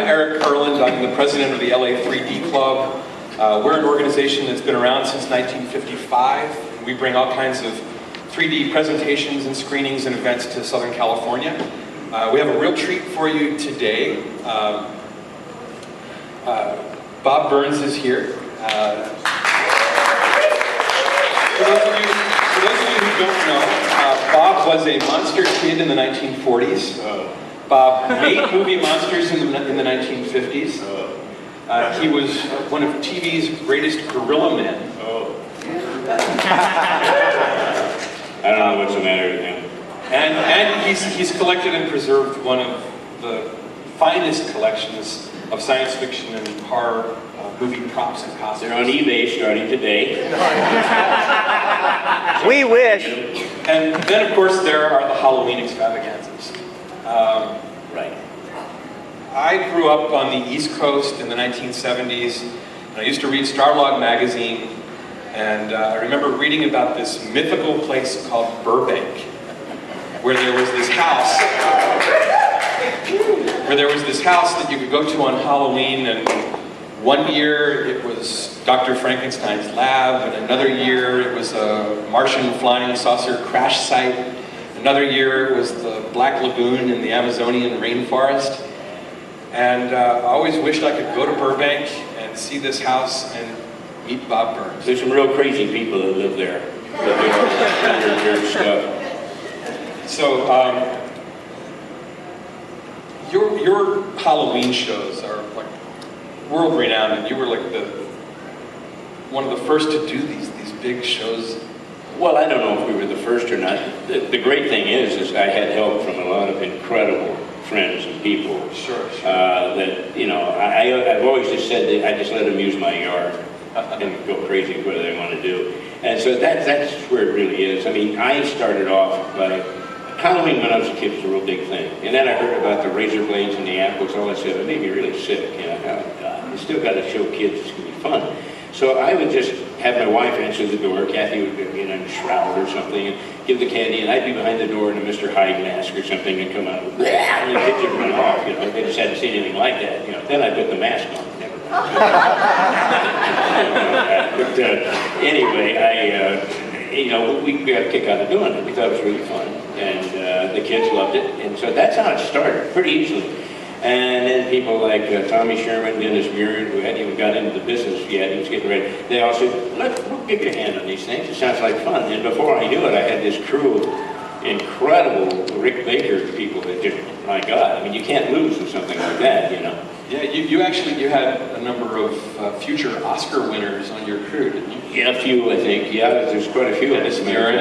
Eric Kurland. I'm the president of the LA 3D Club. We're an organization that's been around since 1955. We bring all kinds of 3D presentations and screenings and events to Southern California. We have a real treat for you today. Bob Burns is here. For those of you who don't know, Bob was a monster kid in the 1940s. Bob made movie monsters in the 1950s. He was one of TV's greatest gorilla men. I don't know what's the matter with him. And he's collected and preserved one of the finest collections of science fiction and horror movie props and costumes. They're on eBay starting today. We wish. And then, of course, there are the Halloween extravaganzas. Right. I grew up on the East Coast in the 1970s, and I used to read Starlog magazine, and I remember reading about this mythical place called Burbank, where there was this house, that you could go to on Halloween, and one year it was Dr. Frankenstein's lab, and another year it was a Martian flying saucer crash site. Another year it was the Black Lagoon in the Amazonian rainforest. And I always wished I could go to Burbank and see this house and meet Bob Burns. There's some real crazy people that live there. That do weird stuff. So, your Halloween shows are like world-renowned, and you were like one of the first to do these big shows. Well, I don't know if we were the first or not. The great thing is I had help from a lot of incredible friends and people. Sure. That, you know, I've always just said that I just let them use my yard and go crazy with whatever they want to do. And so that's where it really is. I mean, I started off by Halloween when I was a kid was a real big thing. And then I heard about the razor blades and the apples, all that stuff. It made me really sick. You know, oh God, you still got to show kids it's going to be fun. So I would just have my wife answer the door. Kathy would be in a shroud or something and give the candy, and I'd be behind the door in a Mr. Hyde mask or something and come out and the kids would run off. You know, they just hadn't seen anything like that. You know, then I put the mask on. Never. But anyway, you know, we got a kick out of doing it. We thought it was really fun, and the kids loved it, and so that's how it started, pretty easily. And then people like Tommy Sherman, Dennis Muir, who hadn't even got into the business yet, he was getting ready. They all said, we'll give you a hand on these things. It sounds like fun. And before I knew it, I had this crew of incredible Rick Baker people that just, my God, I mean, you can't lose with something like that, you know. Yeah, you had a number of future Oscar winners on your crew, didn't you? Yeah, a few, I think. Yeah, there's quite a few. Dennis Muir.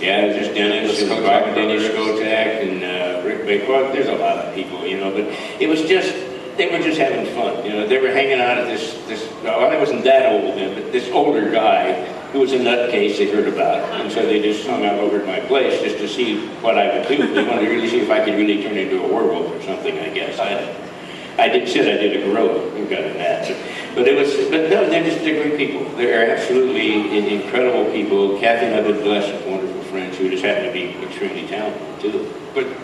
Yeah, there's Dennis and Bob Dennis Skotak and Rick Baker. Well, there's a lot of people, you know, but it was just, they were just having fun. You know, they were hanging out at this well, I wasn't that old then, but this older guy who was a nutcase they heard about. And so they just hung out over at my place just to see what I would do. They wanted to really see if I could really turn into a werewolf or something, I guess. I did a gorilla. We got in that. But no, they're great people. They're absolutely incredible people. Kathy and I have been blessed with wonderful friends who just happen to be extremely talented too.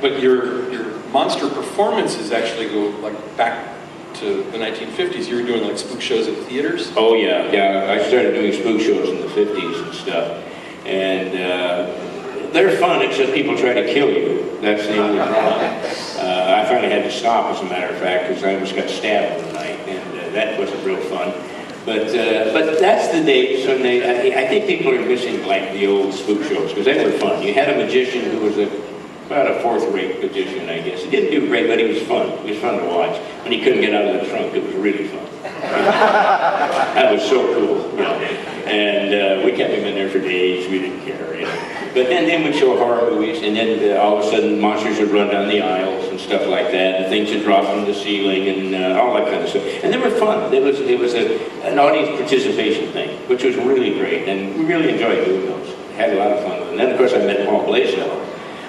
But your monster performances actually go like back to the 1950s. You were doing like spook shows at theaters? Oh yeah. I started doing spook shows in the 50s and stuff. And they're fun, except people try to kill you. That's the only problem. I finally had to stop, as a matter of fact, because I almost got stabbed one night, and that wasn't real fun. But that's the days when I think people are missing like the old spook shows, because they were fun. You had a magician who was about a fourth-rate magician, I guess. He didn't do great, but he was fun. It was fun to watch. When he couldn't get out of the trunk, it was really fun. That was so cool, you know. And we kept him in there for days. We didn't care, you know. But then we'd show horror movies, and then all of a sudden monsters would run down the aisles and stuff like that, and things would drop from the ceiling and all that kind of stuff. And they were fun. It was an audience participation thing, which was really great, and we really enjoyed doing those. Had a lot of fun with it. And then, of course, I met Paul Blaisdell,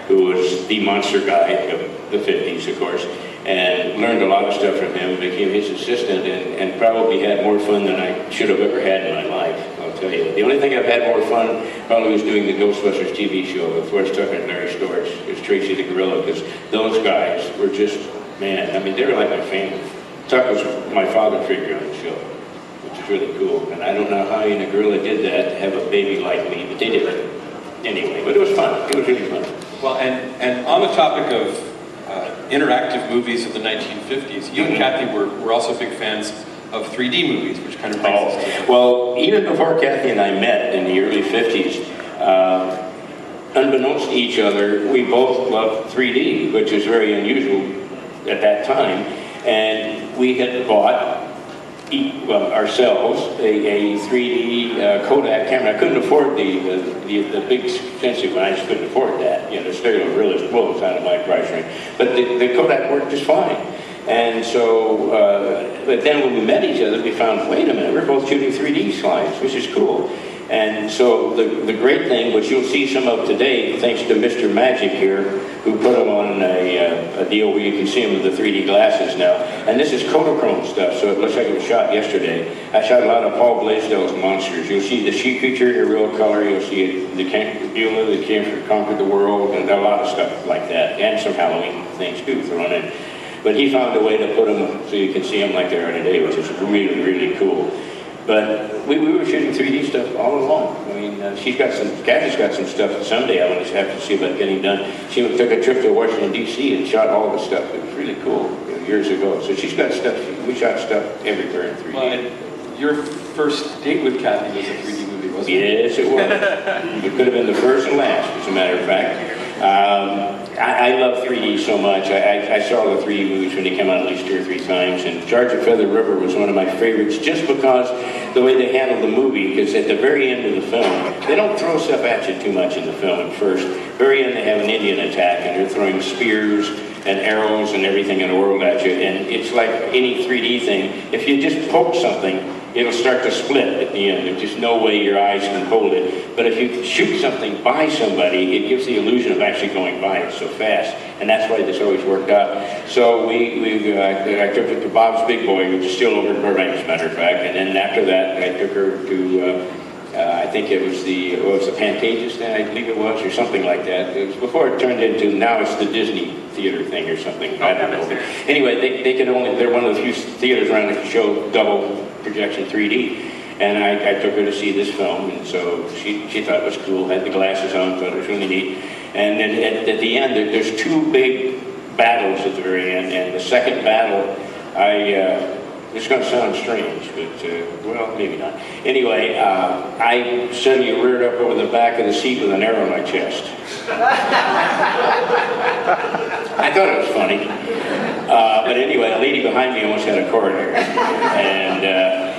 who was the monster guy of the 50s, of course, and learned a lot of stuff from him, became his assistant, and probably had more fun than I should have ever had in my life. I'll tell you. The only thing I've had more fun probably was doing the Ghostbusters TV show with Forrest Tucker and Larry Storch. It was Tracy the Gorilla, because those guys were just, man, I mean, they were like my family. Tuck was my father figure on the show, which is really cool. And I don't know how in a gorilla did that to have a baby like me, but they did it. Anyway, but it was fun. It was really fun. Well, and on the topic of interactive movies of the 1950s, you and Kathy were also big fans of 3D movies, which kind of brings us to... Well, even before Kathy and I met in the early 50s, unbeknownst to each other, we both loved 3D, which is very unusual at that time. And we had bought ourselves a 3D Kodak camera. I couldn't afford the big expensive one. I just couldn't afford that. You know, the stereo really blows out of my price range. But the Kodak worked just fine. And so, but then when we met each other, we found, wait a minute, we're both shooting 3D slides, which is cool. And so the great thing, which you'll see some of today, thanks to Mr. Magic here, who put them on a deal where you can see them with the 3D glasses now. And this is Kodachrome stuff, so it looks like it was shot yesterday. I shot a lot of Paul Blaisdell's monsters. You'll see the She Creature in real color. You'll see the Beulah that came from Conquered the World, and a lot of stuff like that. And some Halloween things too thrown in. But he found a way to put them so you can see them like they are today, which is really, really cool. But we were shooting 3D stuff all along. I mean, Kathy's got some stuff that someday I want to have to see about getting done. She took a trip to Washington, D.C. and shot all the stuff. It was really cool, years ago. So she's got stuff, we shot stuff everywhere in 3D. Well, and your first date with Kathy was a 3D movie, wasn't it? Yes, it was. It could have been the first and last, as a matter of fact. I love 3D so much. I saw the 3D movies when they came out at least 2 or 3 times, and Charge of Feather River was one of my favorites just because the way they handled the movie, because at the very end of the film, they don't throw stuff at you too much in the film at first. Very end, they have an Indian attack, and they're throwing spears and arrows and everything in the world at you, and it's like any 3D thing. If you just poke something, it'll start to split at the end. There's just no way your eyes can hold it. But if you shoot something by somebody, it gives the illusion of actually going by it so fast. And that's why this always worked out. So I took it to Bob's Big Boy, which is still over in Burbank, as a matter of fact. And then after that, I took her to, I think it was the Pantages then, I believe it was, or something like that. It was before it turned into, now it's the Disney theater thing or something. I don't know. But anyway, they're one of the few theaters around that can show double projection 3D. And I took her to see this film, and so she thought it was cool, had the glasses on, thought it was really neat. And then at the end, there's 2 big battles at the very end, and the second battle, it's going to sound strange, but, well, maybe not. Anyway, I suddenly reared up over the back of the seat with an arrow in my chest. I thought it was funny. But anyway, the lady behind me almost had a coronary.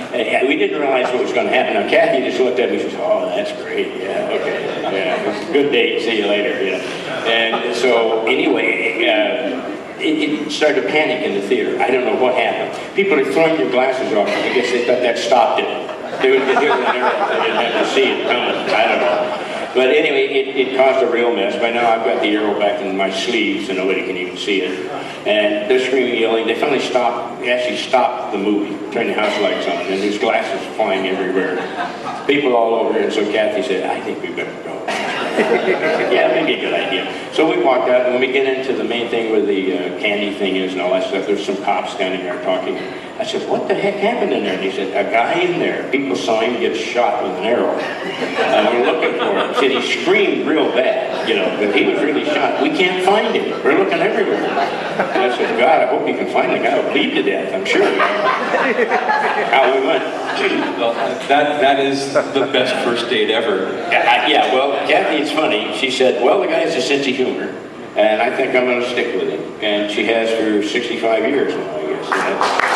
And we didn't realize what was going to happen. Now, Kathy just looked at me and said, oh, that's great. Yeah, okay. Yeah, good date. See you later. You know. And so, anyway, it started to panic in the theater. I don't know what happened. People are throwing their glasses off. I guess they thought that stopped it. They would get here with an arrow. They didn't have to see it coming. I don't know. But anyway, it caused a real mess. By now I've got the arrow back in my sleeve so nobody can even see it. And they're screaming, yelling. They finally actually stopped the movie, turned the house lights on, and there's glasses flying everywhere. People all over, and so Kathy said, I think we better go. Yeah, maybe a good idea. So we walked out, and when we get into the main thing where the candy thing is and all that stuff, there's some cops standing there talking. I said, what the heck happened in there? And he said, a guy in there. People saw him get shot with an arrow. And we're looking for him. He said he screamed real bad, you know, but he was really shot. We can't find him. We're looking everywhere. And I said, God, I hope you can find the guy who'll bleed to death. I'm sure. How we went. Well, that is the best first date ever. Yeah, well, Kathy, it's funny. She said, well, the guy has a sense of humor, and I think I'm going to stick with him. And she has for 65 years now, I guess.